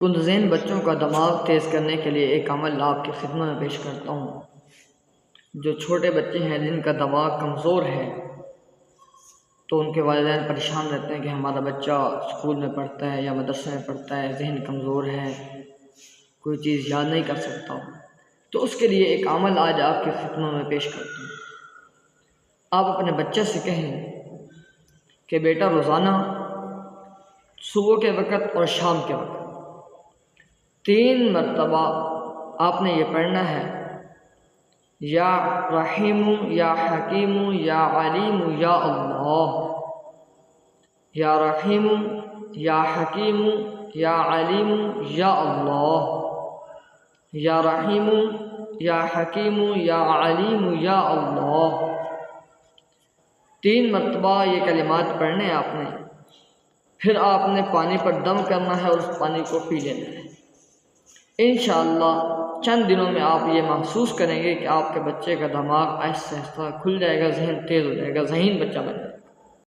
کند ذہن بچوں کا دماغ تیز کرنے کے لیے ایک عمل آپ کی خدمت میں پیش کرتا ہوں۔ جو چھوٹے بچے ہیں جن کا دماغ کمزور ہے تو ان کے والدین پریشان رہتے ہیں کہ ہمارا بچہ اسکول میں پڑھتا ہے یا مدرسے میں پڑھتا ہے، ذہن کمزور ہے، کوئی چیز یاد نہیں کر سکتا، تو اس کے لیے ایک عمل آج آپ کی خدمت میں پیش کرتا ہوں۔ آپ اپنے بچے سے کہیں کہ بیٹا روزانہ صبح کے وقت اور شام کے وقت 3 مرتبہ آپ نے یہ پڑھنا ہے، یا رحیم یا حکیم یا علیم یا اللہ، یا رحیم یا حکیم یا علیم یا اللہ، یا رحیم یا حکیم یا علیم یا اللہ۔ 3 مرتبہ یہ کلمات پڑھنے ہیں آپ نے، پھر آپ نے پانی پر دم کرنا ہے اور اس پانی کو پی لینا ہے۔ انشاءاللہ چند دنوں میں آپ یہ محسوس کریں گے کہ آپ کے بچے کا دماغ آہستہ آہستہ کھل جائے گا، ذہن تیز ہو جائے گا، ذہین بچہ بن جائے گا۔